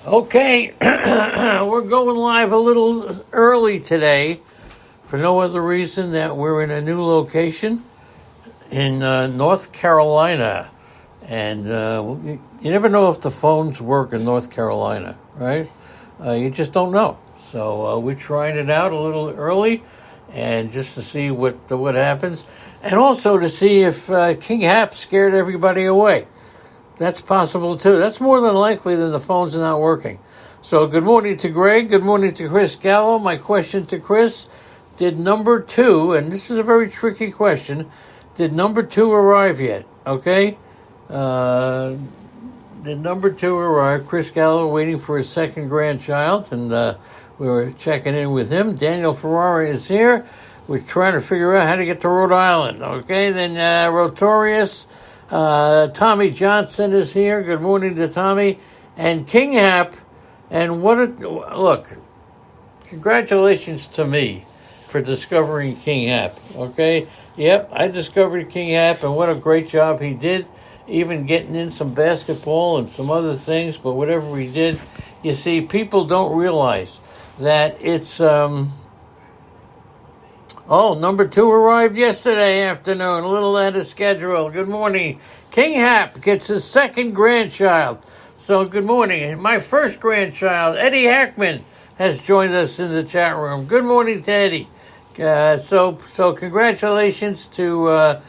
Okay, we're going live a little early today for no other reason that we're in a new location in North Carolina. And you never know if the phones work in North Carolina, right? You just don't know. So we're trying it out a little early and just to see what happens. And also to see if King Hap scared everybody away. That's possible too. That's more than likely than the phones are not working. So good morning to Greg. Good morning to Chris Gallo. My question to Chris, did number 2, and this is a very tricky question, did number 2 arrive yet? Okay? Did number 2 arrive? Chris Gallo waiting for his second grandchild, and we were checking in with him. Daniel Ferrari is here. We're trying to figure out how to get to Rhode Island. Okay? Then Rotorius. Tommy Johnson is here. Good morning to Tommy. And King Hap. And look, congratulations to me for discovering King Hap. Okay? Yep, I discovered King Hap, and what a great job he did, even getting in some basketball and some other things, but whatever he did, you see, people don't realize that it's, number 2 arrived yesterday afternoon, a little out of schedule. Good morning. King Hap gets his second grandchild. So good morning. My first grandchild, Eddie Hackman, has joined us in the chat room. Good morning to Eddie. So congratulations to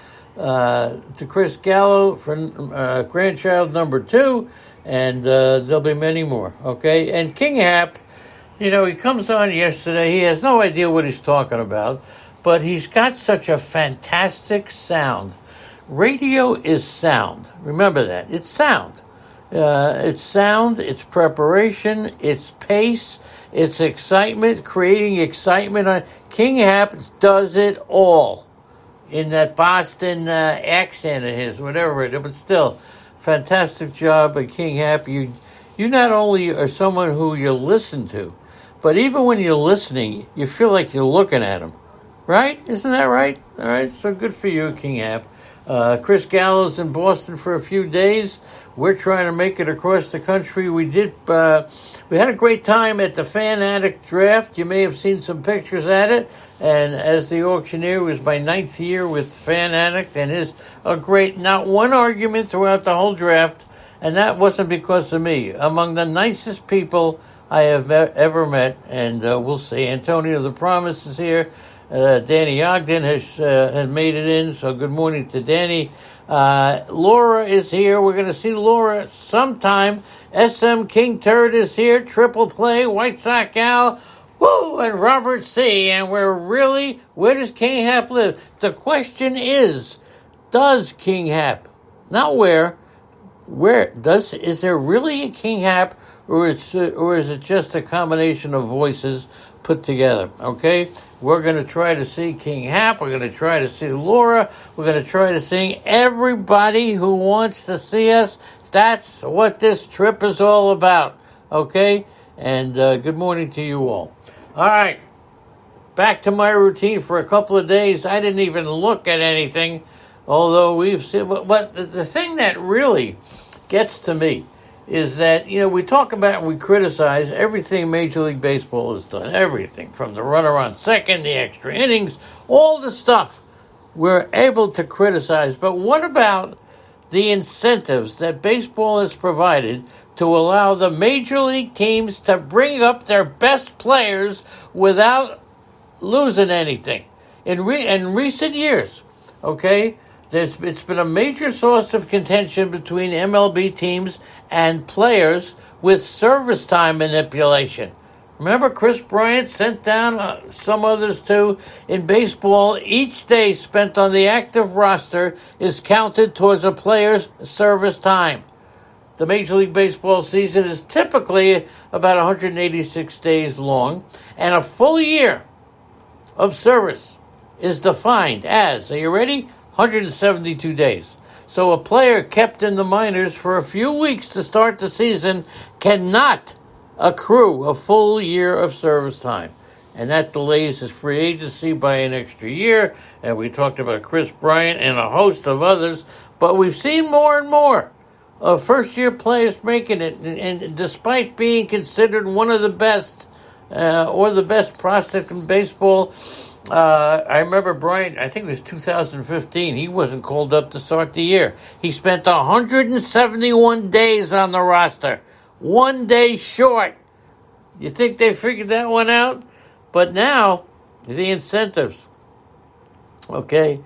Chris Gallo for grandchild number 2, and there'll be many more. Okay, and King Hap, he comes on yesterday. He has no idea what he's talking about. But he's got such a fantastic sound. Radio is sound. Remember that. It's sound. It's sound, it's preparation, it's pace, it's excitement, creating excitement. King Hap does it all in that Boston accent of his, whatever it is. But still, fantastic job by King Hap. You not only are someone who you listen to, but even when you're listening, you feel like you're looking at him. Right? Isn't that right? All right, so good for you, King Hap. Chris Gallo's in Boston for a few days. We're trying to make it across the country. We had a great time at the Fan Addict Draft. You may have seen some pictures at it. And as the auctioneer, it was my 9th year with Fan Addict, and not one argument throughout the whole draft, and that wasn't because of me. Among the nicest people I have ever met, and we'll see. Antonio the Promise is here. Danny Ogden has made it in, so good morning to Danny. Laura is here. We're going to see Laura sometime. SM King Turd is here. Triple Play, White Sox Al, woo, and Robert C. And where does King Hap live? The question is, does King Hap, not where is there really a King Hap, or is it just a combination of voices put together? Okay, we're going to try to see King Hap. We're going to try to see Laura. We're going to try to see everybody who wants to see us. That's what this trip is all about. Okay, and good morning to you all. All right, back to my routine for a couple of days. I didn't even look at anything, although we've seen. But the thing that really gets to me is that, we talk about and we criticize everything Major League Baseball has done. Everything, from the runner on second, the extra innings, all the stuff we're able to criticize. But what about the incentives that baseball has provided to allow the Major League teams to bring up their best players without losing anything? In recent years, okay, it's been a major source of contention between MLB teams and players with service time manipulation. Remember, Chris Bryant sent down some others too. In baseball, each day spent on the active roster is counted towards a player's service time. The Major League Baseball season is typically about 186 days long, and a full year of service is defined as, are you ready? 172 days. So a player kept in the minors for a few weeks to start the season cannot accrue a full year of service time. And that delays his free agency by an extra year. And we talked about Chris Bryant and a host of others. But we've seen more and more of first-year players making it, and despite being considered one of the best or the best prospect in baseball, I remember Bryant, I think it was 2015, he wasn't called up to start the year. He spent 171 days on the roster, 1 day short. You think they figured that one out? But now, the incentives. Okay?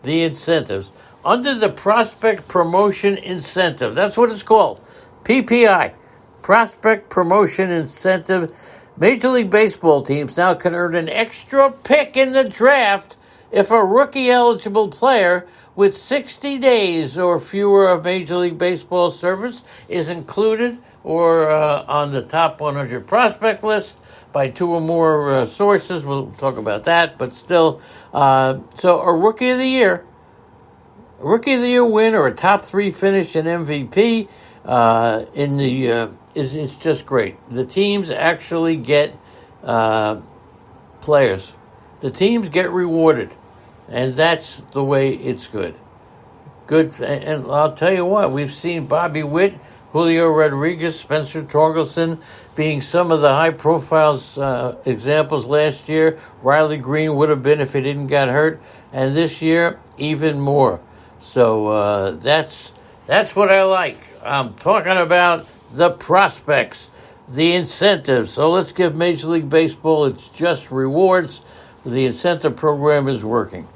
The incentives. Under the Prospect Promotion Incentive, that's what it's called, PPI, Prospect Promotion Incentive, Major League Baseball teams now can earn an extra pick in the draft if a rookie-eligible player with 60 days or fewer of Major League Baseball service is included or on the top 100 prospect list by two or more sources. We'll talk about that, but still. So a Rookie of the Year win or a top 3 finish in MVP in the is just great. The teams actually get players. The teams get rewarded, and that's the way it's good. Good, and I'll tell you what, we've seen Bobby Witt, Julio Rodriguez, Spencer Torkelson being some of the high-profile examples last year. Riley Green would have been if he didn't get hurt, and this year even more. So that's what I like. I'm talking about the prospects, the incentives. So let's give Major League Baseball its just rewards. The incentive program is working.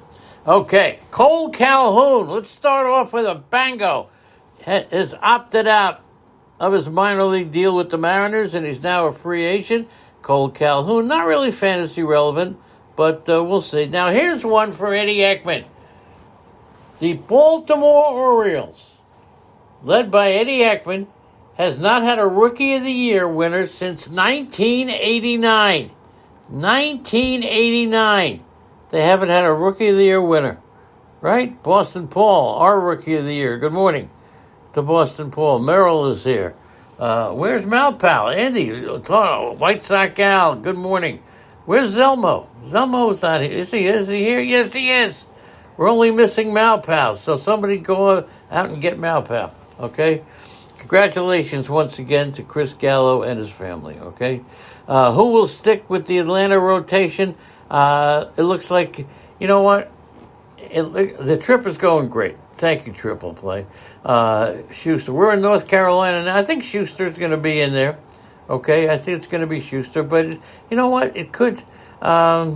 Okay, Cole Calhoun. Let's start off with a bango. Has opted out of his minor league deal with the Mariners, and he's now a free agent. Cole Calhoun, not really fantasy relevant, but we'll see. Now, here's one for Eddie Ekman. The Baltimore Orioles, led by Eddie Ekman, has not had a Rookie of the Year winner since 1989. 1989. They haven't had a Rookie of the Year winner. Right? Boston Paul, our Rookie of the Year. Good morning to Boston Paul. Merrill is here. Where's Malpal? Andy, White Sox Al, good morning. Where's Zelmo? Zelmo's not here. Is he here? Yes, he is. We're only missing Malpal, so somebody go out and get Malpal, okay? Congratulations once again to Chris Gallo and his family, okay? Who will stick with the Atlanta rotation? It looks like, you know what? The trip is going great. Thank you, Triple Play. Schuster. We're in North Carolina now. I think Schuster's going to be in there, okay? I think it's going to be Schuster, but you know what? It could. I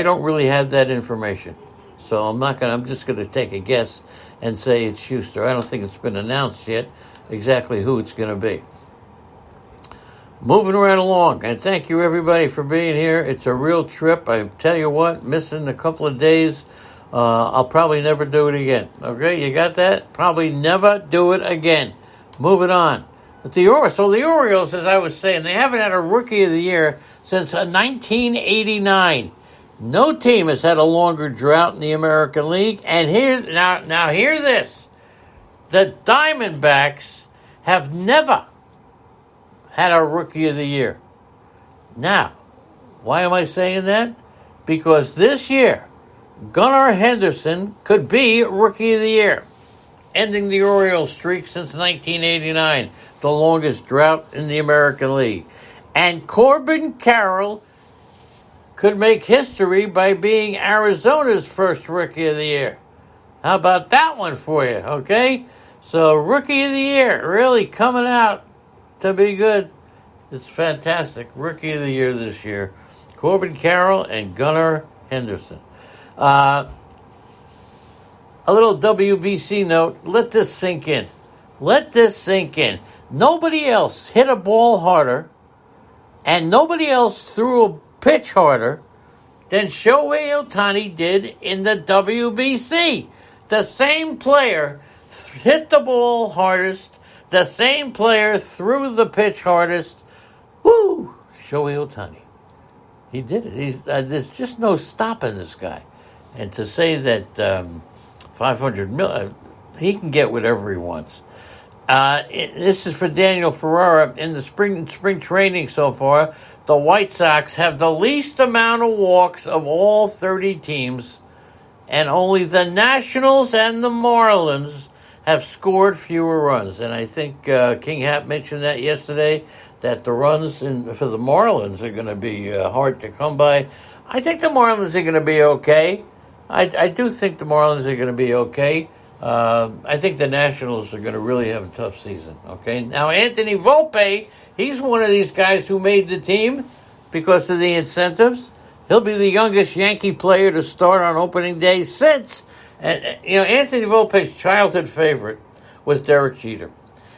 don't really have that information, so I'm just going to take a guess and say it's Schuster. I don't think it's been announced yet exactly who it's going to be. Moving right along, and thank you everybody for being here. It's a real trip. I tell you what, missing a couple of days, I'll probably never do it again. Okay, you got that? Probably never do it again. Moving on. But the Orioles, as I was saying, they haven't had a Rookie of the Year since 1989. No team has had a longer drought in the American League. And hear this. The Diamondbacks have never had a Rookie of the Year. Now, why am I saying that? Because this year, Gunnar Henderson could be Rookie of the Year, ending the Orioles streak since 1989, the longest drought in the American League. And Corbin Carroll could make history by being Arizona's first Rookie of the Year. How about that one for you, okay? So, Rookie of the Year, really coming out to be good. It's fantastic. Rookie of the Year this year. Corbin Carroll and Gunnar Henderson. A little WBC note. Let this sink in. Nobody else hit a ball harder and nobody else threw a pitch harder than Shohei Ohtani did in the WBC. The same player hit the ball hardest. The same player threw the pitch hardest. Woo! Shohei Ohtani. He did it. There's just no stopping this guy. And to say that 500 million, he can get whatever he wants. This is for Daniel Ferrara. In the spring training so far, the White Sox have the least amount of walks of all 30 teams, and only the Nationals and the Marlins have scored fewer runs. And I think King Hap mentioned that yesterday, that the runs for the Marlins are going to be hard to come by. I think the Marlins are going to be okay. I do think the Marlins are going to be okay. I think the Nationals are going to really have a tough season. Okay, now Anthony Volpe, he's one of these guys who made the team because of the incentives. He'll be the youngest Yankee player to start on opening day since. Anthony Volpe's childhood favorite was Derek Jeter.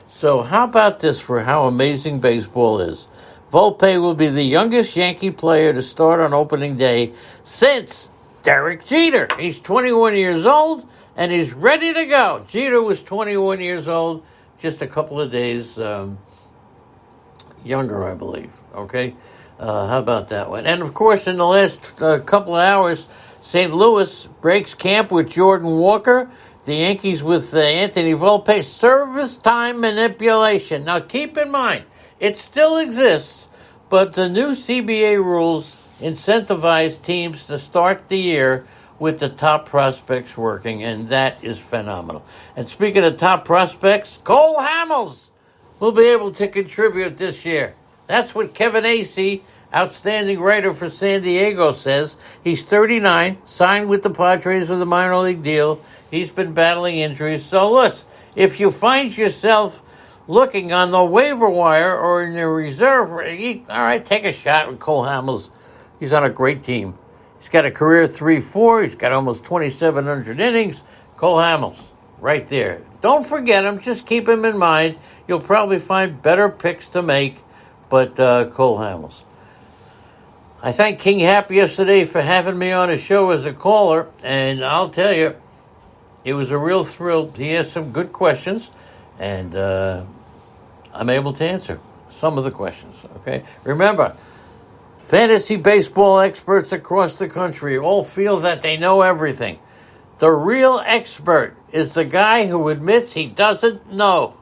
So how about this for how amazing baseball is? Volpe will be the youngest Yankee player to start on opening day since Derek Jeter. He's 21 years old, and he's ready to go. Jeter was 21 years old, just a couple of days younger, I believe. Okay? How about that one? And, of course, in the last couple of hours, St. Louis breaks camp with Jordan Walker. The Yankees with Anthony Volpe. Service time manipulation. Now, keep in mind, it still exists, but the new CBA rules incentivize teams to start the year with the top prospects working, and that is phenomenal. And speaking of top prospects, Cole Hamels will be able to contribute this year. That's what Kevin Acee, outstanding writer for San Diego, says. He's 39, signed with the Padres with a minor league deal. He's been battling injuries. So, listen, if you find yourself looking on the waiver wire or in the reserve, all right, take a shot with Cole Hamels. He's on a great team. He's got a career 3.4. He's got almost 2,700 innings. Cole Hamels, right there. Don't forget him. Just keep him in mind. You'll probably find better picks to make, but Cole Hamels. I thanked King Hap yesterday for having me on his show as a caller, and I'll tell you, it was a real thrill. He asked some good questions, and I'm able to answer some of the questions, okay? Remember, fantasy baseball experts across the country all feel that they know everything. The real expert is the guy who admits he doesn't know.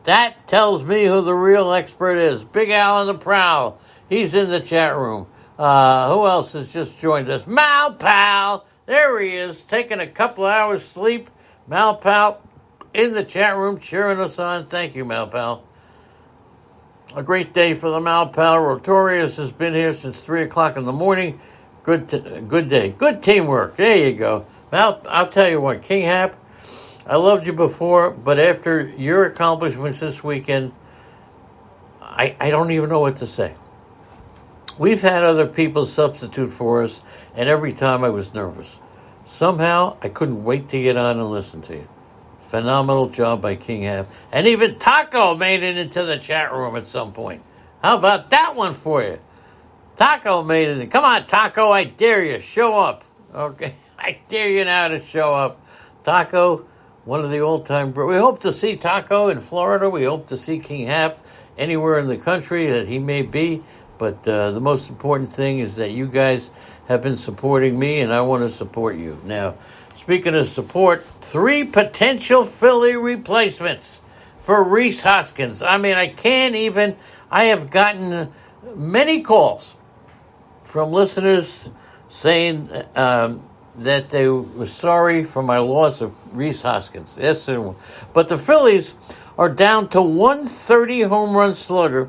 That tells me who the real expert is. Big Al on the Prowl. He's in the chat room. Who else has just joined us? Mal Pal. There he is, taking a couple hours sleep. Mal Pal in the chat room cheering us on. Thank you, Mal Pal. A great day for the Mal Pal. Rotorius has been here since 3 o'clock in the morning. Good day. Good teamwork. There you go. Mal, I'll tell you what, King Hap, I loved you before, but after your accomplishments this weekend, I don't even know what to say. We've had other people substitute for us, and every time I was nervous. Somehow, I couldn't wait to get on and listen to you. Phenomenal job by King Hap. And even Taco made it into the chat room at some point. How about that one for you? Taco made it. Come on, Taco, I dare you. Show up. Okay? I dare you now to show up. Taco, one of the all-time... We hope to see Taco in Florida. We hope to see King Hap anywhere in the country that he may be. But the most important thing is that you guys have been supporting me, and I want to support you. Now, speaking of support, 3 potential Philly replacements for Rhys Hoskins. I mean, I have gotten many calls from listeners saying that they were sorry for my loss of Rhys Hoskins. Yes, but the Phillies are down to 130 home run slugger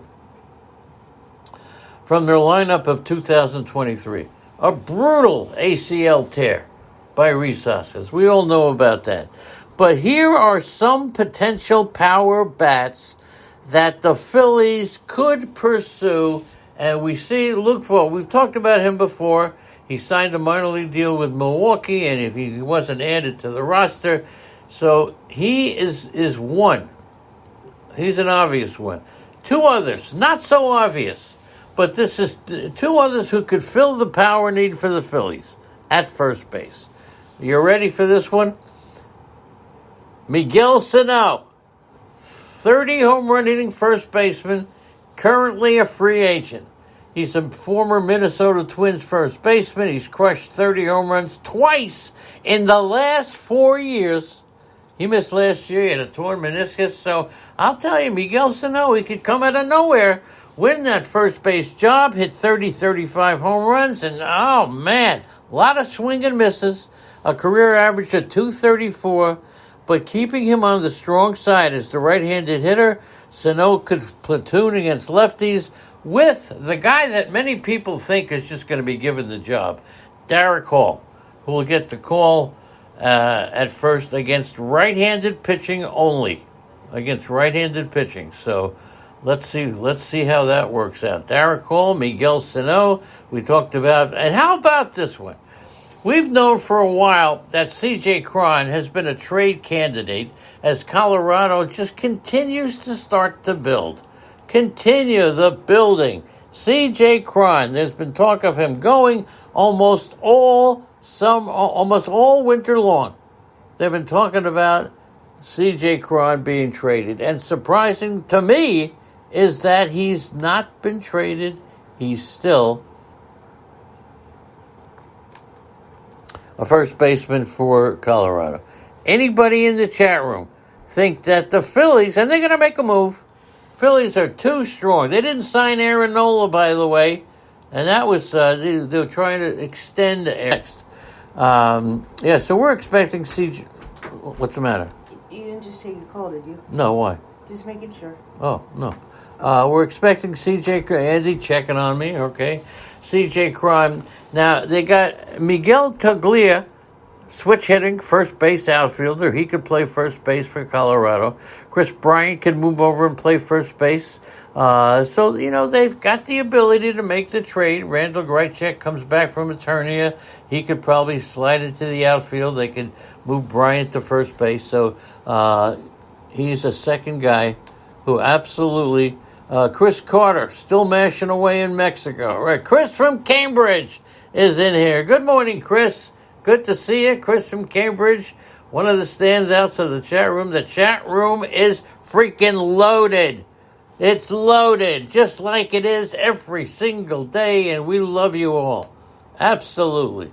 from their lineup of 2023. A brutal ACL tear by Rhys Hoskins. We all know about that. But here are some potential power bats that the Phillies could pursue, and look for. We've talked about him before. He signed a minor league deal with Milwaukee, and if he wasn't added to the roster, so he is one. He's an obvious one. 2 others, not so obvious. But this is 2 others who could fill the power need for the Phillies at first base. You ready for this one? Miguel Sano, 30 home run hitting first baseman, currently a free agent. He's a former Minnesota Twins first baseman. He's crushed 30 home runs twice in the last 4 years. He missed last year. He had a torn meniscus. So I'll tell you, Miguel Sano, he could come out of nowhere, win that first base job, hit 30, 35 home runs, and oh man, a lot of swing and misses, a career average of 234, but keeping him on the strong side as the right-handed hitter. Sano could platoon against lefties with the guy that many people think is just going to be given the job, Derek Hall, who will get the call at first against right-handed pitching only, against right-handed pitching. So let's see how that works out. Derek Hall, Miguel Sano, we talked about, and how about this one? We've known for a while that C.J. Cron has been a trade candidate as Colorado just continues to start to build. Continue the building. C.J. Cron, there's been talk of him going almost all winter long. They've been talking about C.J. Cron being traded. And surprising to me is that he's not been traded. He's still a first baseman for Colorado. Anybody in the chat room think that the Phillies, and they're going to make a move, Phillies are too strong. They didn't sign Aaron Nola, by the way, and that was, they were trying to extend next. So we're expecting CJ. What's the matter? You didn't just take a call, did you? No, why? Just making sure. Oh, no. We're expecting CJ, Andy checking on me, okay. CJ Cron. Now, they got Miguel Taglia, switch hitting, first base outfielder. He could play first base for Colorado. Chris Bryant could move over and play first base. They've got the ability to make the trade. Randall Grichuk comes back from his hernia. He could probably slide into the outfield. They could move Bryant to first base. So he's a second guy who absolutely... Chris Carter, still mashing away in Mexico. Right, Chris from Cambridge is in here. Good morning, Chris. Good to see you. Chris from Cambridge, one of the standouts of the chat room. The chat room is freaking loaded. It's loaded, just like it is every single day, and we love you all. Absolutely.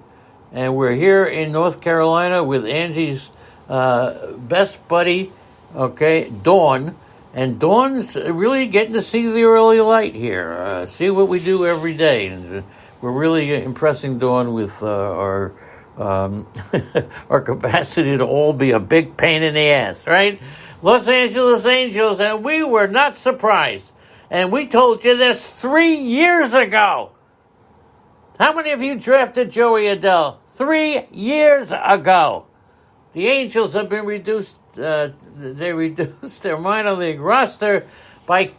And we're here in North Carolina with Angie's best buddy, okay, Dawn. And Dawn's really getting to see the early light here, see what we do every day. And we're really impressing Dawn with our our capacity to all be a big pain in the ass, right? Los Angeles Angels, and we were not surprised. And we told you this 3 years ago. How many of you drafted Joey Adele 3 years ago? The Angels have been reduced. They reduced their minor league roster by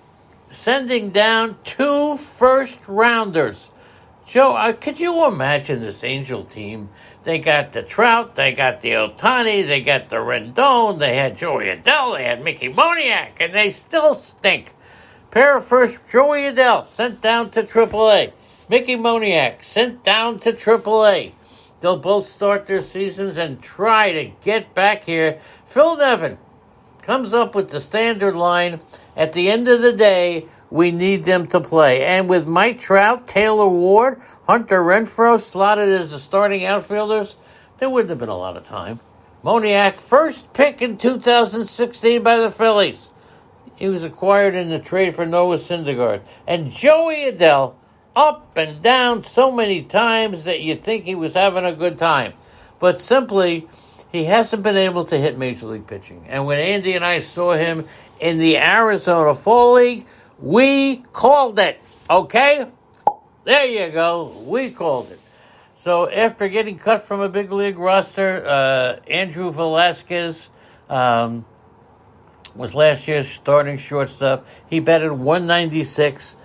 sending down 2 first-rounders. Joe, could you imagine this Angel team? They got the Trout, they got the Ohtani, they got the Rendon, they had Joey Adele, they had Mickey Moniak, and they still stink. Pair of first, Joey Adele sent down to AAA. Mickey Moniak sent down to AAA. They'll both start their seasons and try to get back here. Phil Nevin comes up with the standard line. At the end of the day, we need them to play. And with Mike Trout, Taylor Ward, Hunter Renfroe slotted as the starting outfielders, there wouldn't have been a lot of time. Moniak, first pick in 2016 by the Phillies. He was acquired in the trade for Noah Syndergaard. And Joey Adele, up and down so many times that you think he was having a good time. But simply, he hasn't been able to hit Major League pitching. And when Andy and I saw him in the Arizona Fall League, we called it, okay? There you go. We called it. So after getting cut from a big league roster, Andrew Velasquez was last year's starting shortstop. He batted 196.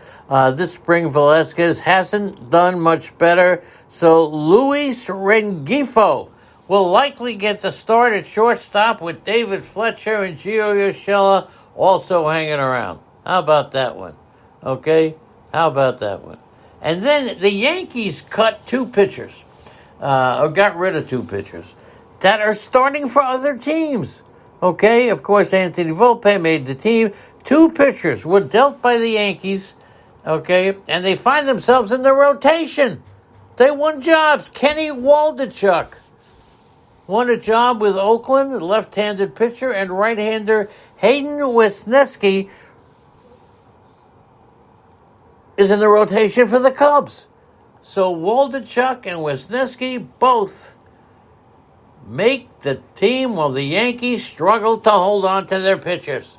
This spring, Velasquez hasn't done much better. So Luis Rengifo will likely get the start at shortstop with David Fletcher and Gio Urshela also hanging around. How about that one? Okay? How about that one? And then the Yankees cut 2 pitchers, or got rid of 2 pitchers that are starting for other teams. Okay? Of course, Anthony Volpe made the team. 2 pitchers were dealt by the Yankees, okay? And they find themselves in the rotation. They won jobs. Kenny Waldichuk won a job with Oakland, left-handed pitcher, and right-hander Hayden Wesneski is in the rotation for the Cubs. So Waldichuk and Wesneski both make the team while the Yankees struggle to hold on to their pitchers.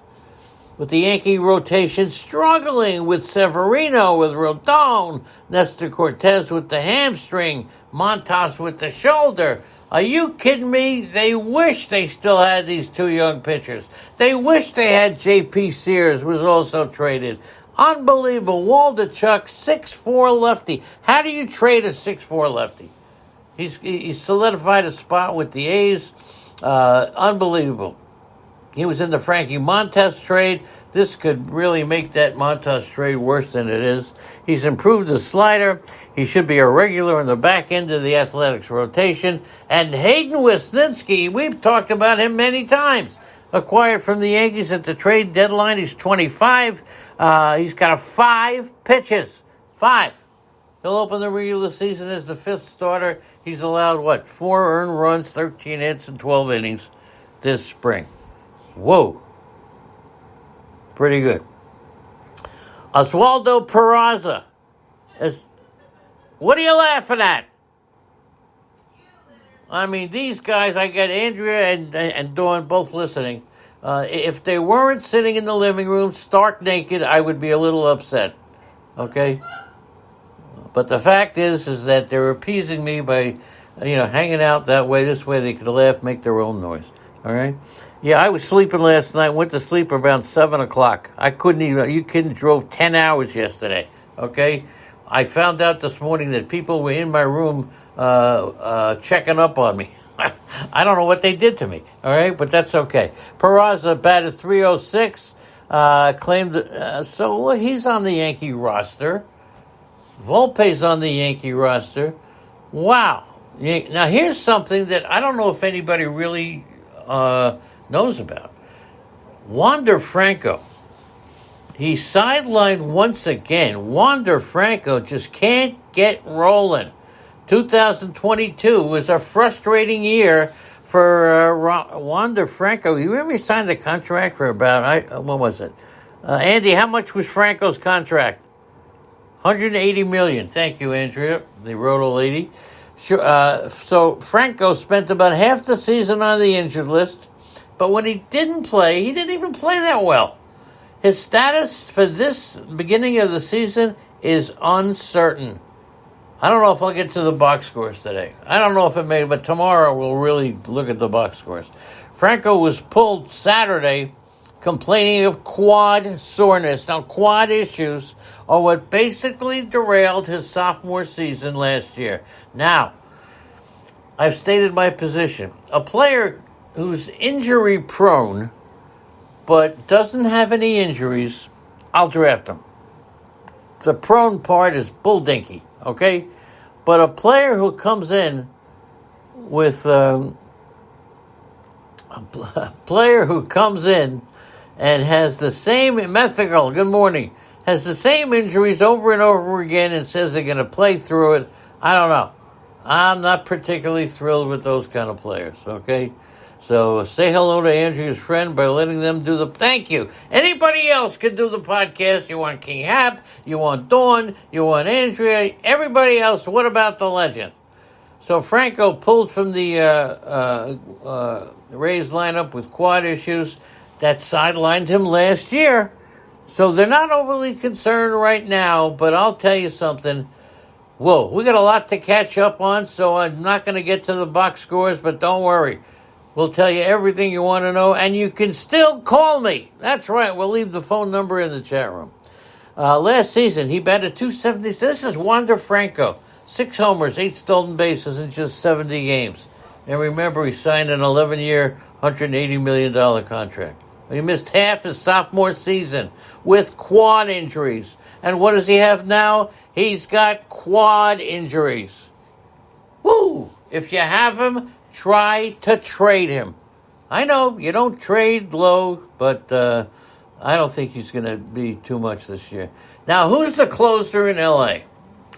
With the Yankee rotation struggling with Severino, with Rodon, Nestor Cortez with the hamstring, Montas with the shoulder. Are you kidding me? They wish they still had these two young pitchers. They wish they had J.P. Sears, was also traded. Unbelievable. Waldichuk, 6'4" lefty. How do you trade a 6'4" lefty? He's solidified a spot with the A's. Unbelievable. He was in the Frankie Montas trade. This could really make that Montas trade worse than it is. He's improved the slider. He should be a regular in the back end of the Athletics rotation. And Hayden Westinski, we've talked about him many times. Acquired from the Yankees at the trade deadline. He's 25. He's got 5 pitches. 5. He'll open the regular season as the 5th starter. He's allowed, 4 earned runs, 13 hits, and 12 innings this spring. Whoa. Pretty good. Oswaldo Peraza. What are you laughing at? I mean, these guys, I got Andrea and Dawn both listening. If they weren't sitting in the living room stark naked, I would be a little upset. Okay? But the fact is that they're appeasing me by, hanging out that way. This way they could laugh, make their own noise. All right? Yeah, I was sleeping last night. Went to sleep around 7 o'clock. I couldn't even, you couldn't drove 10 hours yesterday. Okay? I found out this morning that people were in my room checking up on me. I don't know what they did to me. All right? But that's okay. Peraza batted .306. Claimed, so look, he's on the Yankee roster. Volpe's on the Yankee roster. Wow. Now, here's something that I don't know if anybody really knows about. Wander Franco. He's sidelined once again. Wander Franco just can't get rolling. 2022 was a frustrating year for Wander Franco. You remember he signed a contract for about, what was it? Andy, how much was Franco's contract? $180 million. Thank you, Andrea, the roto lady. So Franco spent about half the season on the injured list, but when he didn't play, he didn't even play that well. His status for this beginning of the season is uncertain. I don't know if I'll get to the box scores today. I don't know if it may, but tomorrow we'll really look at the box scores. Franco was pulled Saturday complaining of quad soreness. Now, quad issues are what basically derailed his sophomore season last year. Now, I've stated my position. A player who's injury prone but doesn't have any injuries, I'll draft him. The prone part is bull dinky, okay? But a player who comes in with a player who comes in and has the same mythical, good morning, has the same injuries over and over again and says they're going to play through it, I don't know. I'm not particularly thrilled with those kind of players, okay? So say hello to Andrea's friend by letting them do the... Thank you. Anybody else can do the podcast. You want King Hap, you want Dawn, you want Andrea, everybody else. What about the legend? So Franco pulled from the Rays lineup with quad issues that sidelined him last year. So they're not overly concerned right now, but I'll tell you something. Whoa, we got a lot to catch up on, so I'm not going to get to the box scores, but don't worry. We'll tell you everything you want to know, and you can still call me. That's right, we'll leave the phone number in the chat room. Last season, he batted .270. This is Wander Franco. 6 homers, 8 stolen bases in just 70 games. And remember, he signed an 11-year, $180 million contract. He missed half his sophomore season with quad injuries. And what does he have now? He's got quad injuries. Woo! If you have him, try to trade him. I know you don't trade low, but I don't think he's going to be too much this year. Now, who's the closer in L.A.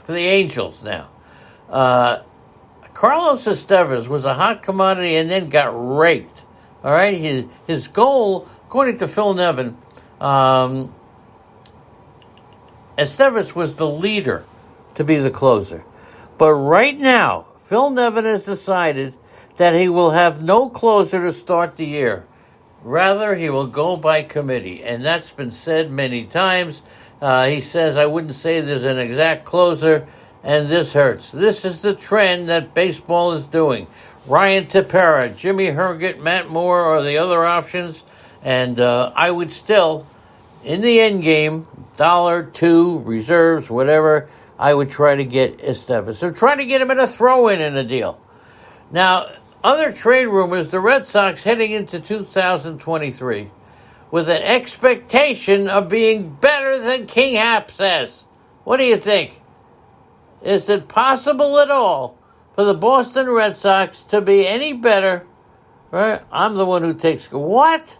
for the Angels now? Carlos Estevez was a hot commodity and then got raked. All right, his goal, according to Phil Nevin, Estevez was the leader to be the closer. But right now, Phil Nevin has decided that he will have no closer to start the year. Rather, he will go by committee, and that's been said many times. He says, I wouldn't say there's an exact closer, and this hurts. This is the trend that baseball is doing. Ryan Tepera, Jimmy Herget, Matt Moore are the other options, and I would still, in the end game, $1, $2, reserves, whatever, I would try to get Estevez. So try to get him in a throw-in in a deal. Now, other trade rumors, the Red Sox heading into 2023 with an expectation of being better than King Hap says. What do you think? Is it possible at all for the Boston Red Sox to be any better? Right? I'm the one who takes... What?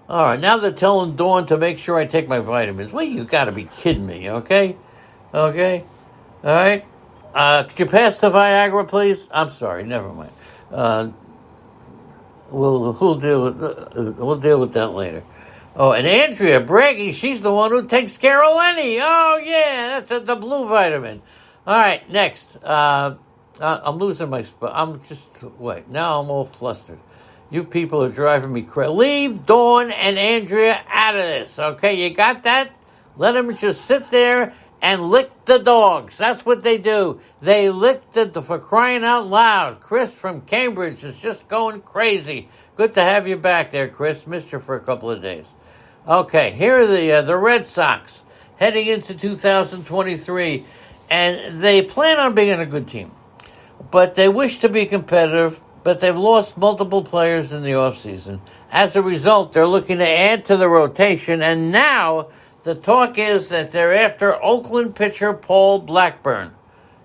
All right, now they're telling Dawn to make sure I take my vitamins. Well, you got to be kidding me, okay? Okay? All right? Could you pass the Viagra, please? I'm sorry, never mind. We'll deal with that later. Oh, and Andrea bragging, she's the one who takes care of Lenny. Oh, yeah, that's the blue vitamin. All right, next. I'm losing my spot. Now I'm all flustered. You people are driving me crazy. Leave Dawn and Andrea out of this, okay? You got that? Let them just sit there and lick the dogs. That's what they do. They lick for crying out loud. Chris from Cambridge is just going crazy. Good to have you back there, Chris. Missed you for a couple of days. Okay, here are the Red Sox heading into 2023, and they plan on being a good team. But they wish to be competitive, but they've lost multiple players in the offseason. As a result, they're looking to add to the rotation, and now the talk is that they're after Oakland pitcher Paul Blackburn.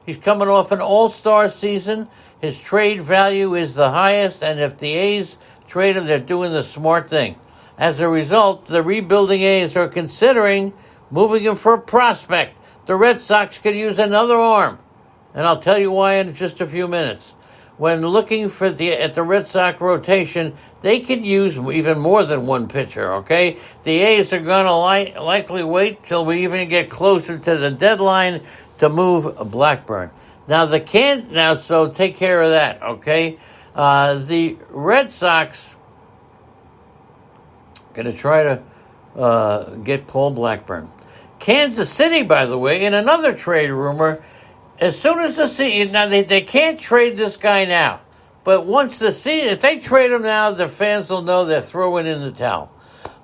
He's coming off an all-star season. His trade value is the highest, and if the A's trade him, they're doing the smart thing. As a result, the rebuilding A's are considering moving him for a prospect. The Red Sox could use another arm, and I'll tell you why in just a few minutes. When looking at the Red Sox rotation, they could use even more than one pitcher, okay? The A's are going to likely wait till we even get closer to the deadline to move Blackburn. So take care of that, okay? The Red Sox going to try to get Paul Blackburn. Kansas City, by the way, in another trade rumor, as soon as the season, now they can't trade this guy now, but once the season, if they trade him now, the fans will know they're throwing in the towel.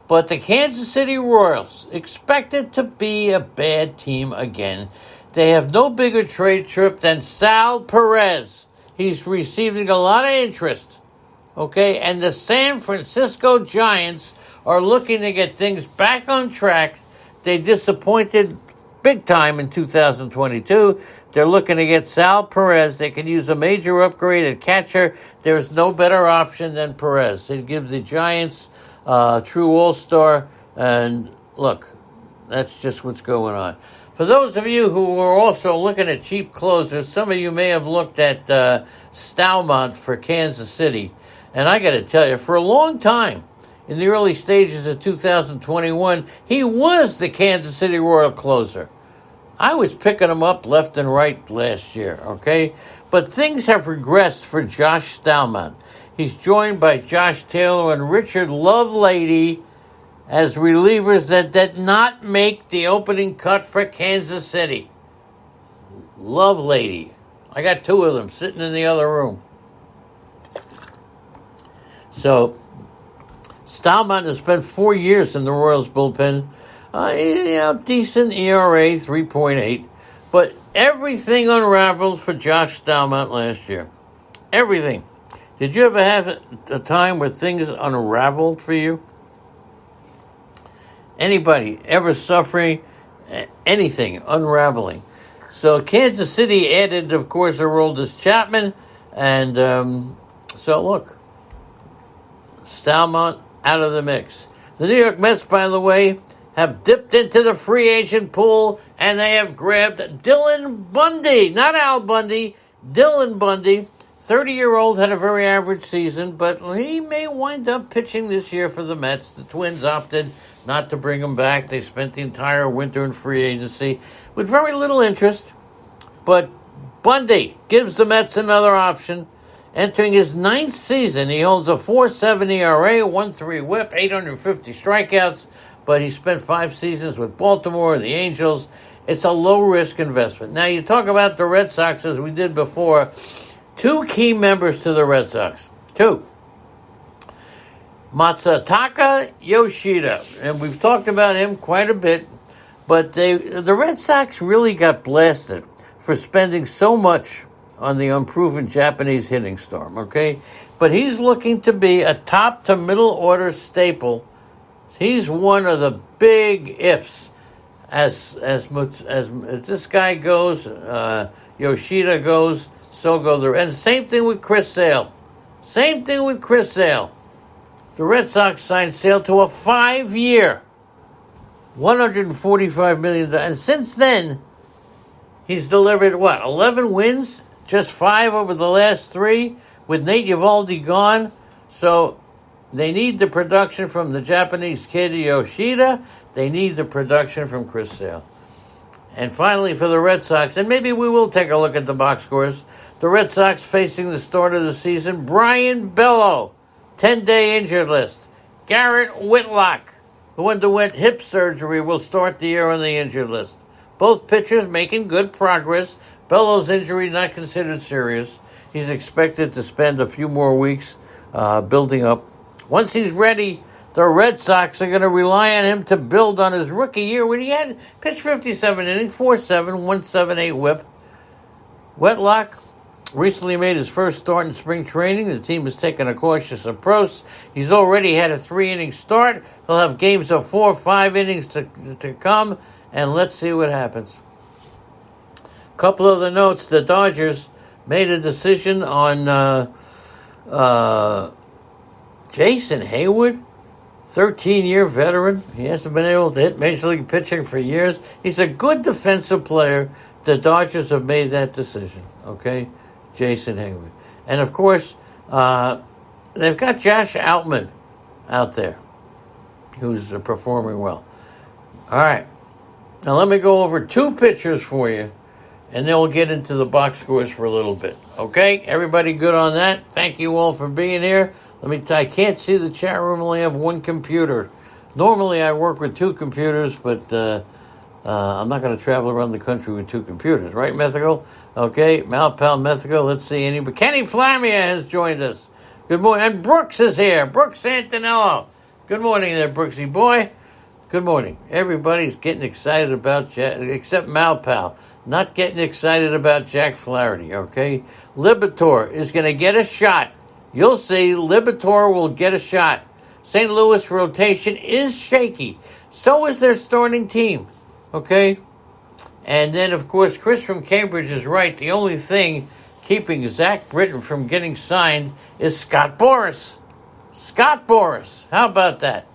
But the Kansas City Royals, expected to be a bad team again, they have no bigger trade trip than Sal Perez. He's receiving a lot of interest, okay? And the San Francisco Giants are looking to get things back on track. They disappointed big time in 2022. They're looking to get Sal Perez. They can use a major upgrade at catcher. There's no better option than Perez. It gives the Giants true all-star. And look, that's just what's going on. For those of you who are also looking at cheap closers, some of you may have looked at Stalmont for Kansas City. And I got to tell you, for a long time, in the early stages of 2021, he was the Kansas City Royal closer. I was picking him up left and right last year, okay? But things have regressed for Josh Stalmont. He's joined by Josh Taylor and Richard Lovelady as relievers that did not make the opening cut for Kansas City. Lovelady. I got two of them sitting in the other room. So, Stalmont has spent 4 years in the Royals bullpen. Decent ERA, 3.8. But everything unraveled for Josh Stalmont last year. Everything. Did you ever have a time where things unraveled for you? Anybody ever suffering anything unraveling? So Kansas City added, of course, Aroldis Chapman. And so look, Stalmont out of the mix. The New York Mets, by the way, have dipped into the free agent pool, and they have grabbed Dylan Bundy, not Al Bundy, Dylan Bundy, 30-year-old had a very average season, but he may wind up pitching this year for the Mets. The Twins opted not to bring him back. They spent the entire winter in free agency with very little interest. But Bundy gives the Mets another option. Entering his 9th season, he holds a 4.7 ERA, 1.3 WHIP, 850 strikeouts, but he spent 5 seasons with Baltimore, the Angels. It's a low-risk investment. Now, you talk about the Red Sox, as we did before. 2 key members to the Red Sox. 2. Masataka Yoshida, and we've talked about him quite a bit, but the Red Sox really got blasted for spending so much on the unproven Japanese hitting storm, okay? But he's looking to be a top to middle order staple. He's one of the big ifs. As this guy goes, Yoshida goes, so go the... And same thing with Chris Sale. The Red Sox signed Sale to a 5-year, $145 million. And since then, he's delivered, 11 wins? Just 5 over the last 3 with Nate Eovaldi gone. So they need the production from the Japanese kid Yoshida. They need the production from Chris Sale. And finally for the Red Sox, and maybe we will take a look at the box scores, the Red Sox facing the start of the season, Brian Bello, 10-day injured list. Garrett Whitlock, who underwent hip surgery, will start the year on the injured list. Both pitchers making good progress. Bello's injury not considered serious. He's expected to spend a few more weeks building up. Once he's ready, the Red Sox are going to rely on him to build on his rookie year when he had pitched 57 innings, 4.7, 1.78 WHIP. Whitlock recently made his first start in spring training. The team has taken a cautious approach. He's already had a 3-inning start. He'll have games of 4 or 5 innings to come, and let's see what happens. Couple of the notes, the Dodgers made a decision on Jason Hayward, 13-year veteran. He hasn't been able to hit Major League pitching for years. He's a good defensive player. The Dodgers have made that decision, okay? Jason Hayward. And, of course, they've got Josh Outman out there who's performing well. All right. Now let me go over 2 pitchers for you, and then we'll get into the box scores for a little bit. Okay? Everybody good on that? Thank you all for being here. I can't see the chat room. I only have 1 computer. Normally I work with 2 computers, but I'm not going to travel around the country with 2 computers. Right, Methical? Okay, Malpal Methical. Let's see anybody. Kenny Flamia has joined us. Good morning. And Brooks is here. Brooks Antonello. Good morning there, Brooksy boy. Good morning. Everybody's getting excited about Jack, except Malpal. Not getting excited about Jack Flaherty, okay? Libator is going to get a shot. You'll see, Libator will get a shot. St. Louis rotation is shaky. So is their starting team, okay? And then, of course, Chris from Cambridge is right. The only thing keeping Zach Britton from getting signed is Scott Boras. Scott Boras. How about that?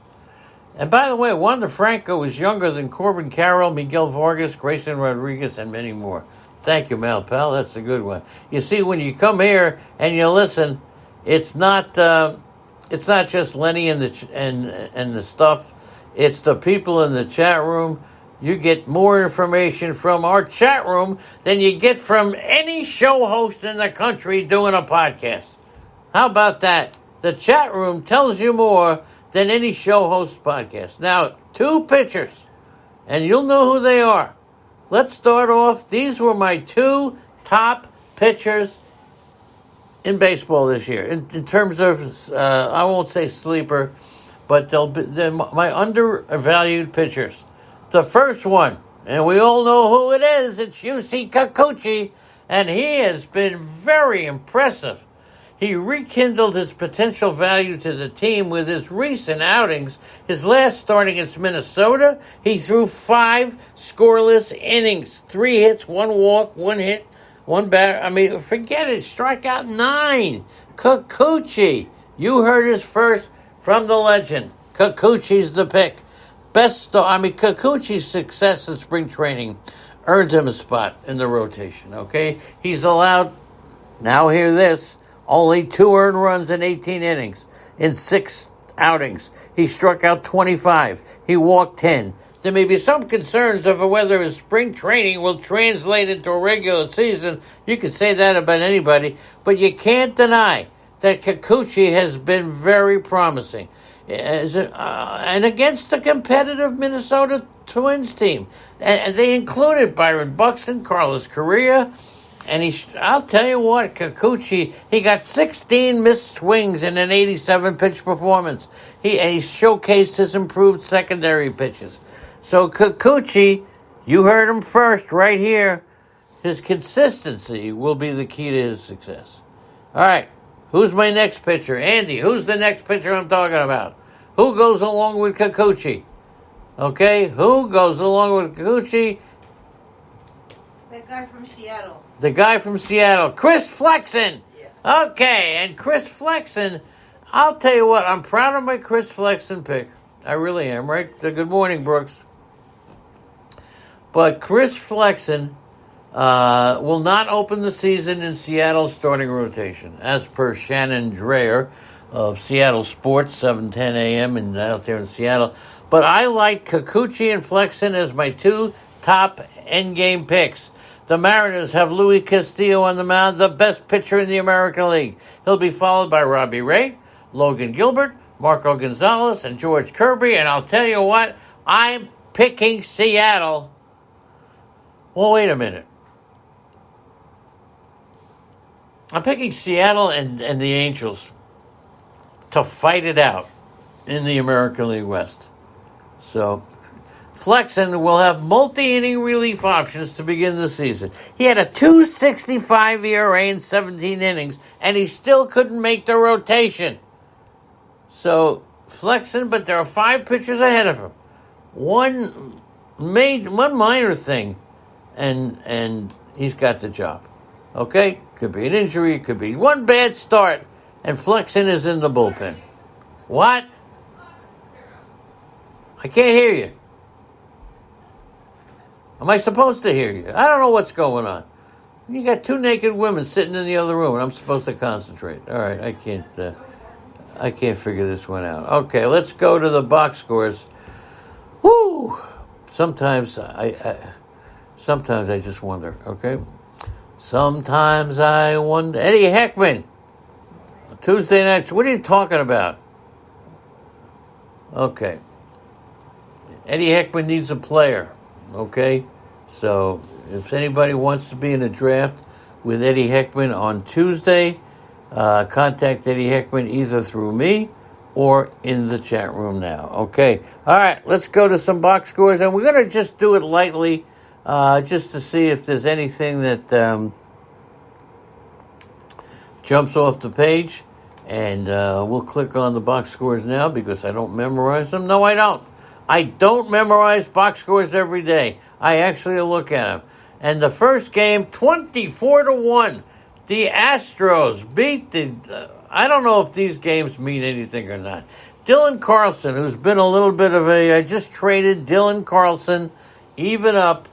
And by the way, Wander Franco is younger than Corbin Carroll, Miguel Vargas, Grayson Rodriguez, and many more. Thank you, Mal Pal. That's a good one. You see, when you come here and you listen, it's not just Lenny and the stuff. It's the people in the chat room. You get more information from our chat room than you get from any show host in the country doing a podcast. How about that? The chat room tells you more than any show host's podcast. Now, 2 pitchers, and you'll know who they are. Let's start off. These were my 2 top pitchers in baseball this year. In terms of, I won't say sleeper, but they're my undervalued pitchers. The first one, and we all know who it is, it's Yusei Kikuchi, and he has been very impressive. He rekindled his potential value to the team with his recent outings. His last start against Minnesota, he threw 5 scoreless innings, 3 hits, 1 walk, 1 hit, 1 batter. I mean, forget it. Strike out 9. Kikuchi. You heard his first from the legend. Kikuchi's the pick. Kikuchi's success in spring training earned him a spot in the rotation, okay? He's allowed, now hear this, Only 2 earned runs in 18 innings in 6 outings. He struck out 25. He walked 10. There may be some concerns over whether his spring training will translate into a regular season. You could say that about anybody, but you can't deny that Kikuchi has been very promising. And against the competitive Minnesota Twins team. And they included Byron Buxton, Carlos Correa, and I'll tell you what, Kikuchi, he got 16 missed swings in an 87-pitch performance. He showcased his improved secondary pitches. So Kikuchi, you heard him first right here. His consistency will be the key to his success. All right, who's my next pitcher? Andy, who's the next pitcher I'm talking about? Who goes along with Kikuchi? Okay, who goes along with Kikuchi? That guy from Seattle. The guy from Seattle, Chris Flexen. Yeah. Okay, and Chris Flexen, I'll tell you what, I'm proud of my Chris Flexen pick. I really am, right? Good morning, Brooks. But Chris Flexen will not open the season in Seattle's starting rotation, as per Shannon Dreyer of Seattle Sports, 7:10 a.m. and out there in Seattle. But I like Kikuchi and Flexen as my 2 top endgame picks. The Mariners have Luis Castillo on the mound, the best pitcher in the American League. He'll be followed by Robbie Ray, Logan Gilbert, Marco Gonzalez, and George Kirby. And I'll tell you what, I'm picking Seattle. Well, wait a minute. I'm picking Seattle and the Angels to fight it out in the American League West. So Flexen will have multi-inning relief options to begin the season. He had a 2.65 ERA in 17 innings, and he still couldn't make the rotation. So Flexen, but there are 5 pitchers ahead of him. One minor thing, and he's got the job. Okay? Could be an injury, could be one bad start, and Flexen is in the bullpen. What? I can't hear you. Am I supposed to hear you? I don't know what's going on. You got 2 naked women sitting in the other room, and I'm supposed to concentrate. All right, I can't figure this one out. Okay, let's go to the box scores. Woo! Sometimes I just wonder. Okay, sometimes I wonder. Eddie Heckman, Tuesday nights. What are you talking about? Okay. Eddie Heckman needs a player, okay? So if anybody wants to be in a draft with Eddie Heckman on Tuesday, contact Eddie Heckman either through me or in the chat room now, okay? All right, let's go to some box scores, and we're going to just do it lightly just to see if there's anything that jumps off the page, and we'll click on the box scores now because I don't memorize them. No, I don't. I don't memorize box scores every day. I actually look at them. And the first game, 24-1. The Astros beat I don't know if these games mean anything or not. Dylan Carlson, who's been a little bit of I just traded Dylan Carlson, even up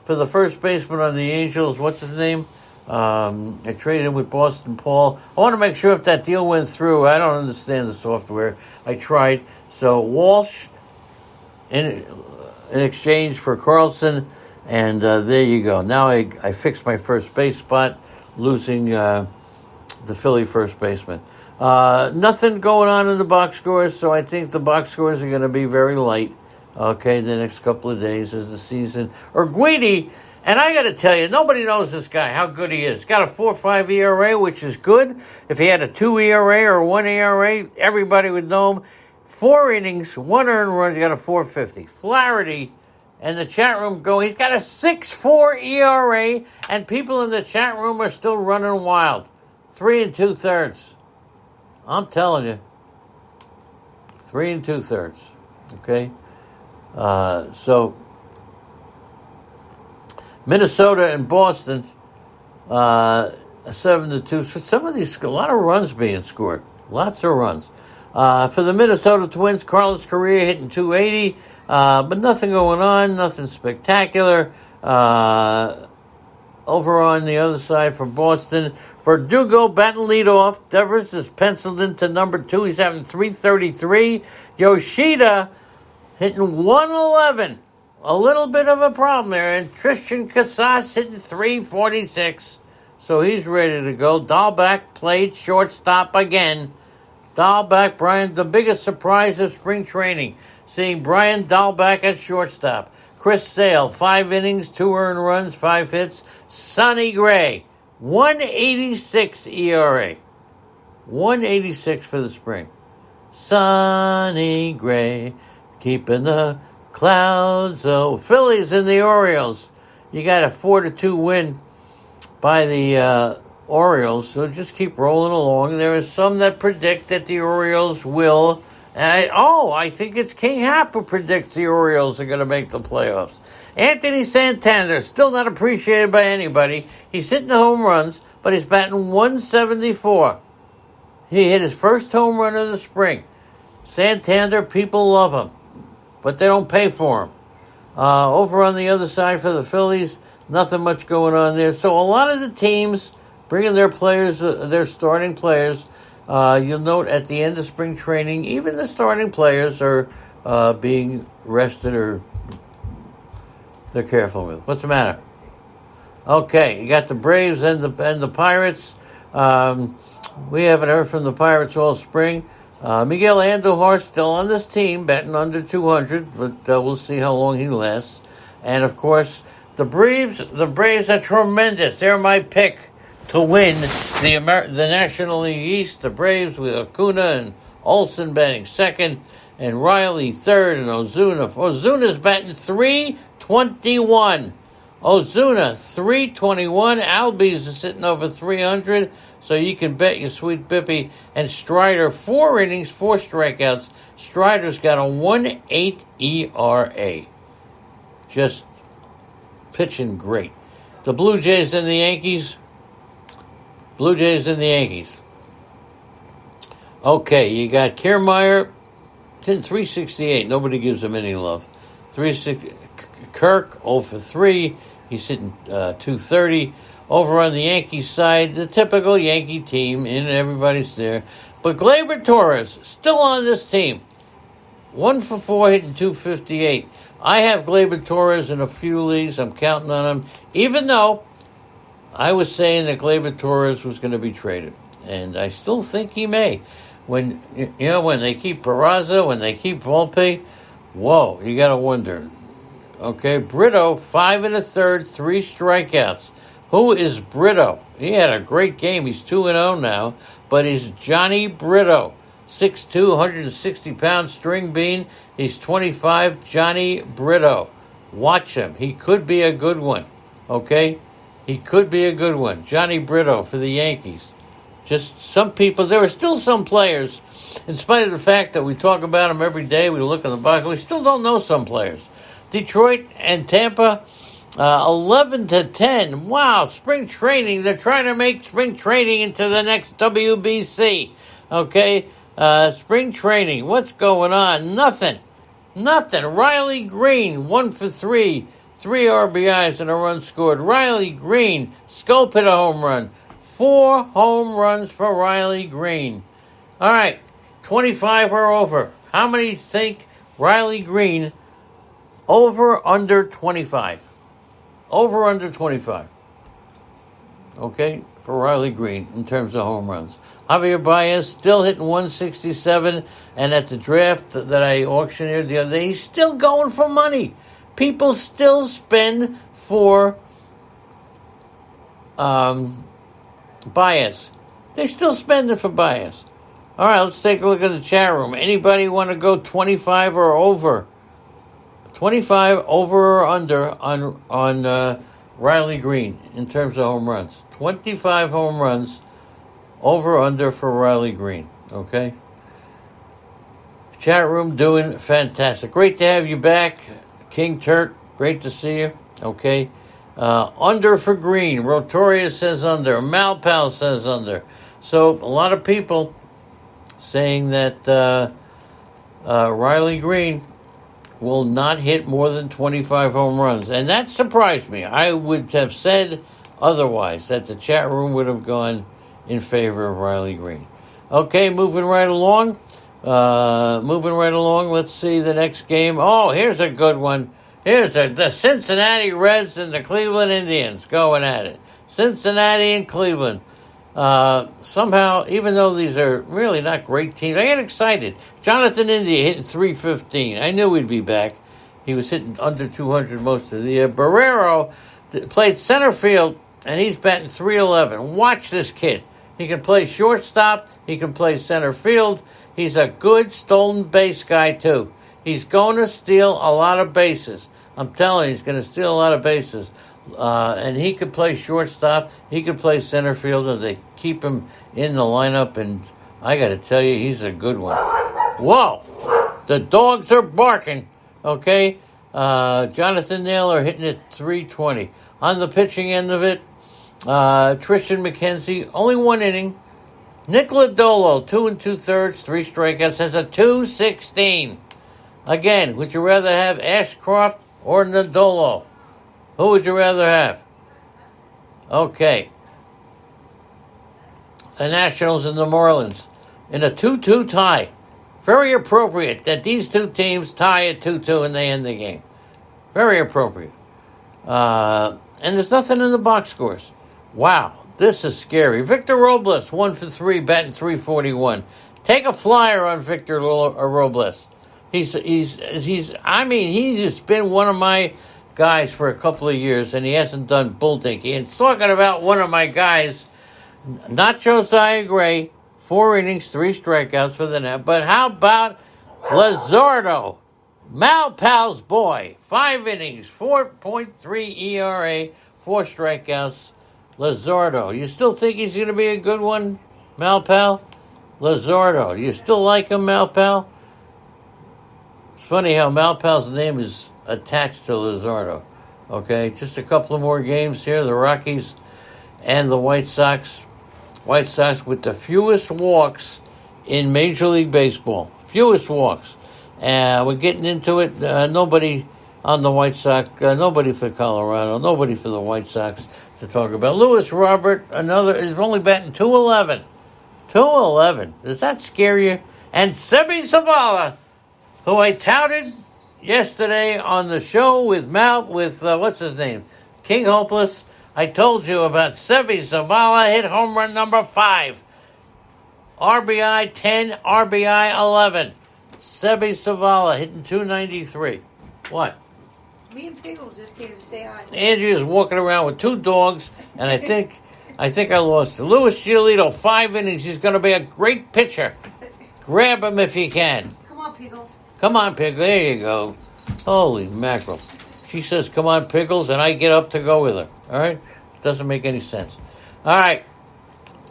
for the first baseman on the Angels. What's his name? I traded him with Boston Paul. I want to make sure if that deal went through. I don't understand the software. I tried. So Walsh in exchange for Carlson, and there you go. Now I fixed my first base spot, losing the Philly first baseman. Nothing going on in the box scores, so I think the box scores are going to be very light, okay, the next couple of days as the season. Urquidy, and I got to tell you, nobody knows this guy, how good he is. Got a 4.5 ERA, which is good. If he had a 2 ERA or 1 ERA, everybody would know him. 4 innings, 1 earned run, he's got a 4.50. Flaherty and the chat room go, he's got a 6.4 ERA, and people in the chat room are still running wild. 3 2/3. I'm telling you. 3 2/3. Okay? So, Minnesota and Boston, 7-2. So some of these, a lot of runs being scored. Lots of runs. For the Minnesota Twins, Carlos Correa hitting 280, but nothing going on, nothing spectacular. Over on the other side for Boston, Verdugo batting leadoff. Devers is penciled into number 2. He's having 333. Yoshida hitting 111. A little bit of a problem there. And Tristan Casas hitting 346. So he's ready to go. Dahlback played shortstop again. Dahlback, Brian, the biggest surprise of spring training. Seeing Brian Dahlback at shortstop. Chris Sale, 5 innings, 2 earned runs, 5 hits. Sonny Gray, 186 ERA. 186 for the spring. Sonny Gray, keeping the clouds. Oh, Phillies and the Orioles. You got a 4-2 win by the Orioles, so just keep rolling along. There are some that predict that the Orioles will. I think it's King Hap who predicts the Orioles are going to make the playoffs. Anthony Santander, still not appreciated by anybody. He's hitting the home runs, but he's batting 174. He hit his first home run of the spring. Santander, people love him, but they don't pay for him. Over on the other side for the Phillies, nothing much going on there. So a lot of the teams bringing their players, their starting players. You'll note at the end of spring training, even the starting players are being rested or they're careful with. What's the matter? Okay, you got the Braves and the Pirates. We haven't heard from the Pirates all spring. Miguel Andujar still on this team, batting under 200, but we'll see how long he lasts. And of course, the Braves are tremendous. They're my pick to win the National League East. The Braves with Acuna and Olsen batting second, and Riley third, and Ozuna. Ozuna's batting 321. Ozuna 321. Albies is sitting over 300. So you can bet your sweet Bippy. And Strider, 4 innings, 4 strikeouts. Strider's got a 1.8 ERA. Just pitching great. The Blue Jays and the Yankees. Okay, you got Kiermaier, 368. Nobody gives him any love. Kirk, 0 for 3. He's hitting 230. Over on the Yankees side, the typical Yankee team, and everybody's there. But Gleyber Torres, still on this team. 1 for 4, hitting 258. I have Gleyber Torres in a few leagues. I'm counting on him, even though I was saying that Gleyber Torres was going to be traded, and I still think he may. When they keep Peraza, when they keep Volpe, whoa, you got to wonder. Okay, Brito, 5 1/3, 3 strikeouts. Who is Brito? He had a great game. He's 2-0 now, but he's Johnny Brito, 6'2", 160-pound string bean. He's 25. Johnny Brito, watch him. He could be a good one. Okay. He could be a good one. Johnny Brito for the Yankees. Just some people. There are still some players, in spite of the fact that we talk about them every day, we look in the box, we still don't know some players. Detroit and Tampa, 11-10. Wow, spring training. They're trying to make spring training into the next WBC. Okay, spring training. What's going on? Nothing. Riley Green, 1 for 3. 3 RBIs and a run scored. Riley Green, Scope hit a home run. 4 home runs for Riley Green. All right, 25 or over. How many think Riley Green under 25? Over under 25. Okay, for Riley Green in terms of home runs. Javier Baez still hitting 167, and at the draft that I auctioneered the other day, he's still going for money. People still spend for Baez. They still spend it for Baez. All right, let's take a look at the chat room. Anybody want to go 25 or over? 25 over or under on Riley Green in terms of home runs. 25 home runs over or under for Riley Green. Okay? Chat room doing fantastic. Great to have you back, King Turt. Great to see you. Okay? Under for Green. Rotoria says under. Malpal says under. So a lot of people saying that Riley Green will not hit more than 25 home runs. And that surprised me. I would have said otherwise, that the chat room would have gone in favor of Riley Green. Okay, moving right along. Let's see the next game. Oh, here's a good one. Here's the Cincinnati Reds and the Cleveland Indians going at it. Cincinnati and Cleveland. Somehow, even though these are really not great teams, I get excited. Jonathan India hitting 315. I knew he'd be back. He was hitting under 200 most of the year. Barrero played center field, and he's batting 311. Watch this kid. He can play shortstop. He can play center field. He's a good stolen base guy, too. He's going to steal a lot of bases. I'm telling you, he's going to steal a lot of bases. And he could play shortstop. He could play center field, and they keep him in the lineup. And I got to tell you, he's a good one. Whoa! The dogs are barking. Okay? Jonathan Naylor hitting it 320. On the pitching end of it, Tristan McKenzie, only 1 inning. Nick Lodolo, 2 2/3, 3 strikeouts, has a 216. Again, would you rather have Ashcroft or Lodolo? Who would you rather have? Okay. The Nationals and the Marlins in a 2-2 tie. Very appropriate that these two teams tie at 2-2 and they end the game. Very appropriate. And there's nothing in the box scores. Wow, this is scary. Victor Robles, 1 for 3, batting 341. Take a flyer on Victor Robles. He's just been one of my guys for a couple of years, and he hasn't done bull dinky. And talking about one of my guys, not Josiah Gray, 4 innings, 3 strikeouts for the net. But how about Luzardo? Malpal's boy, 5 innings, 4.3 ERA, 4 strikeouts. Luzardo, you still think he's going to be a good one, Malpal? Luzardo, you still like him, Malpal? It's funny how Malpal's name is attached to Luzardo. Okay, just a couple of more games here. The Rockies and the White Sox. White Sox with the fewest walks in Major League Baseball. Fewest walks. We're getting into it. Nobody on the White Sox. Nobody for Colorado. Nobody for the White Sox to talk about. Lewis Robert, is only batting 211. 211. Does that scare you? And Sebi Zavala, who I touted yesterday on the show with what's his name? King Hopeless. I told you about Sebi Zavala, hit home run number 5. RBI 10, RBI 11. Sebi Zavala hitting 293. What? Me and Pickles just came to say hi. Andrew's walking around with 2 dogs, and I think I lost it. Luis Giolito, 5 innings. He's going to be a great pitcher. Grab him if you can. Come on, Pickles. Come on, Pickles. There you go. Holy mackerel. She says, come on, Pickles, and I get up to go with her. All right? Doesn't make any sense. All right.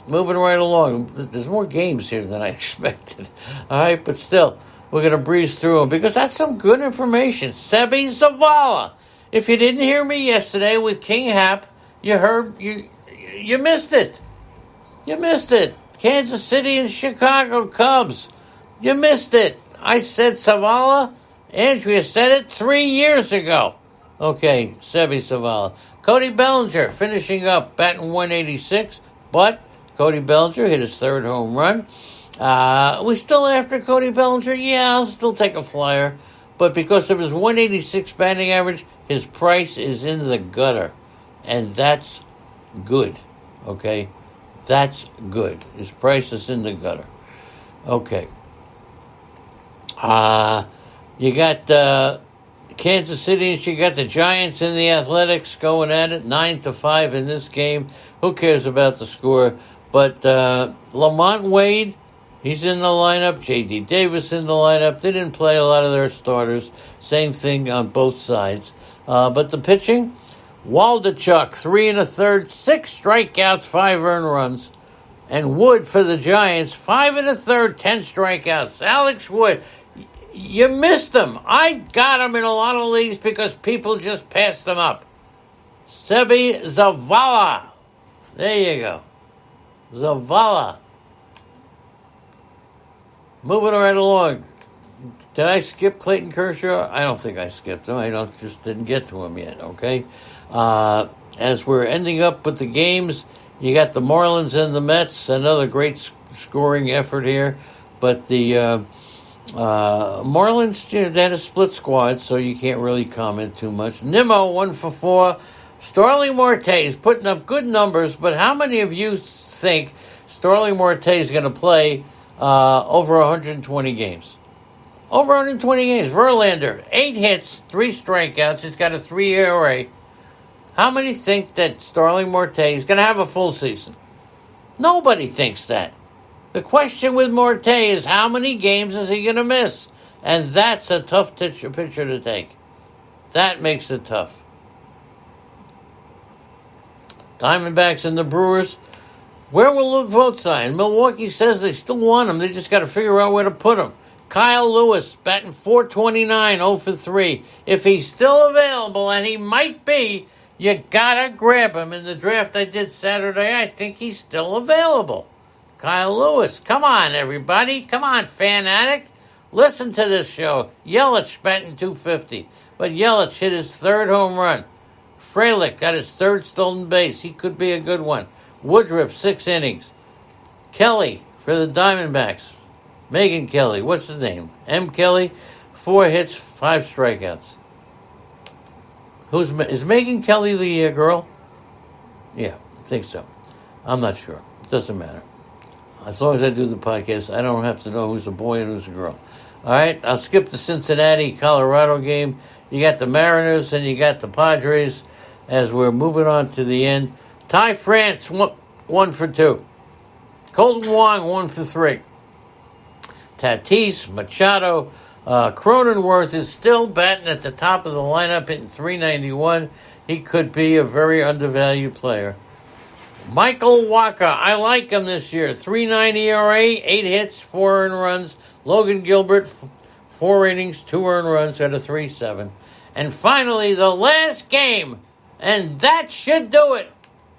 Moving right along. There's more games here than I expected. All right? But still, we're going to breeze through them because that's some good information. Sebi Zavala. If you didn't hear me yesterday with King Hap, you missed it. You missed it. Kansas City and Chicago Cubs. You missed it. I said Zavala. Andrea said it 3 years ago. Okay, Sebi Zavala. Cody Bellinger finishing up, batting 186, but Cody Bellinger hit his 3rd home run. We still after Cody Bellinger? Yeah, I'll still take a flyer. But because of his 186 batting average, his price is in the gutter. And that's good. Okay? That's good. His price is in the gutter. Okay. You got Kansas City and you got the Giants and the Athletics going at it, 9-5 in this game. Who cares about the score? But Lamont Wade, he's in the lineup. J.D. Davis in the lineup. They didn't play a lot of their starters. Same thing on both sides. But the pitching, Waldichuk, 3 1/3, 6 strikeouts, 5 earned runs. And Wood for the Giants, 5 1/3, 10 strikeouts. Alex Wood, you missed him. I got him in a lot of leagues because people just passed him up. Sebi Zavala. There you go. Zavala. Moving right along. Did I skip Clayton Kershaw? I don't think I skipped him. Just didn't get to him yet, okay? As we're ending up with the games You got the Marlins and the Mets. Another great scoring effort here. But the Marlins, they had a split squad, so you can't really comment too much. Nimmo, 1 for 4. Starling Marte is putting up good numbers, but how many of you think Starling Marte is going to play over 120 games? Over 120 games. Verlander, 8 hits, 3 strikeouts. He's got a 3 ERA. How many think that Starling Marte is going to have a full season? Nobody thinks that. The question with Marte is how many games is he going to miss? And that's a tough picture to take. That makes it tough. Diamondbacks and the Brewers. Where will Luke Vogt sign? Milwaukee says they still want him. They just got to figure out where to put him. Kyle Lewis, batting .429, 0 for 3. If he's still available, and he might be, you got to grab him. In the draft I did Saturday, I think he's still available. Kyle Lewis. Come on, everybody. Come on, fan addict. Listen to this show. Yelich batting .250. But Yelich hit his 3rd home run. Frelick got his 3rd stolen base. He could be a good one. Woodruff, 6 innings. Kelly for the Diamondbacks. Megan Kelly. What's his name? M. Kelly. 4 hits, 5 strikeouts. Is Megan Kelly the girl? Yeah, I think so. I'm not sure. Doesn't matter. As long as I do the podcast, I don't have to know who's a boy and who's a girl. All right, I'll skip the Cincinnati-Colorado game. You got the Mariners and you got the Padres as we're moving on to the end. Ty France, 1 for 2. Colton Wong, 1 for 3. Tatis, Machado, Cronenworth is still batting at the top of the lineup, hitting .391. He could be a very undervalued player. Michael Wacha, I like him this year. .390 ERA, 8 hits, 4 earned runs. Logan Gilbert, 4 innings, 2 earned runs at a 3.7. And finally, the last game, and that should do it.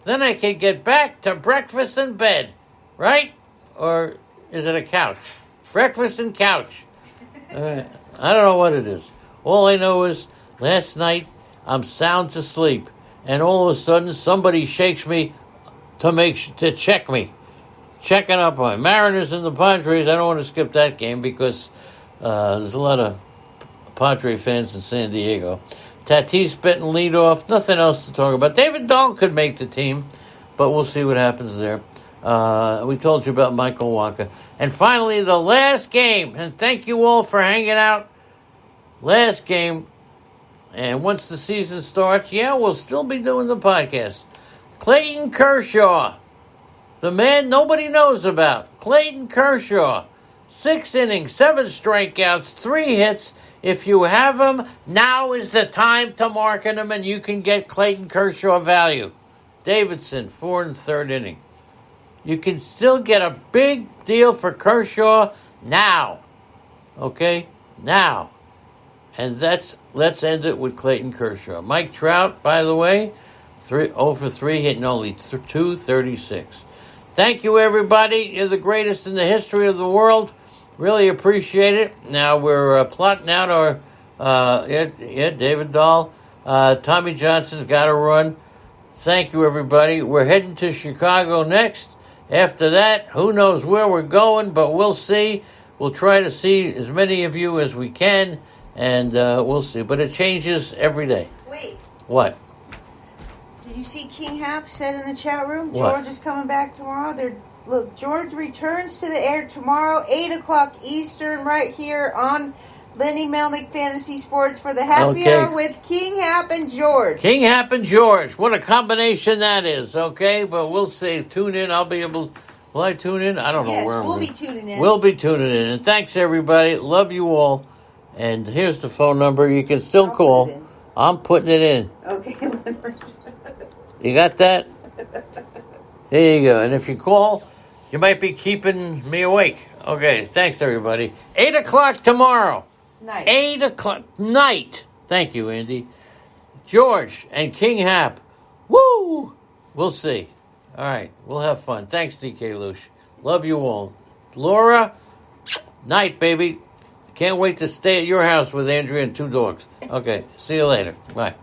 Then I can get back to breakfast and bed, right? Or is it a couch? Breakfast and couch. I don't know what it is. All I know is last night I'm sound to sleep, and all of a sudden somebody shakes me to check me, checking up on Mariners and the Padres. I don't want to skip that game because there's a lot of Padre fans in San Diego. Tatis betting leadoff. Nothing else to talk about. David Dahl could make the team, but we'll see what happens there. We told you about Michael Wacha. And finally, the last game. And thank you all for hanging out. Last game. And once the season starts, we'll still be doing the podcast. Clayton Kershaw. The man nobody knows about. Clayton Kershaw. 6 innings, 7 strikeouts, 3 hits. If you have him, now is the time to market him, and you can get Clayton Kershaw value. Davidson, 4 and 3rd inning. You can still get a big deal for Kershaw now. Okay? Now. And let's end it with Clayton Kershaw. Mike Trout, by the way, 0 for 3, hitting only .236. Thank you, everybody. You're the greatest in the history of the world. Really appreciate it. Now we're plotting out our, David Dahl. Tommy Johnson's got to run. Thank you, everybody. We're heading to Chicago next. After that, who knows where we're going, but we'll see. We'll try to see as many of you as we can, and we'll see. But it changes every day. Wait. What? Did you see King Hap said in the chat room? What? George is coming back tomorrow. Look, George returns to the air tomorrow, 8 o'clock Eastern, right here on Lenny Melnick Fantasy Sports for the Happy Hour with King Hap and George. King Hap and George. What a combination that is, okay? But we'll see. Tune in. I'll be able... Will I tune in? I don't know where I'm we'll going. be tuning in. We'll be tuning in. And thanks, everybody. Love you all. And here's the phone number. You can still call. I'm putting it in. Okay, Leonard. You got that? There you go. And if you call, you might be keeping me awake. Okay, thanks, everybody. 8 o'clock tomorrow. Night. 8 o'clock night. Thank you, Andy. George and King Hap. Woo! We'll see. All right, we'll have fun. Thanks, DK Lush. Love you all. Laura, night, baby. Can't wait to stay at your house with Andrea and 2 dogs. Okay, see you later. Bye.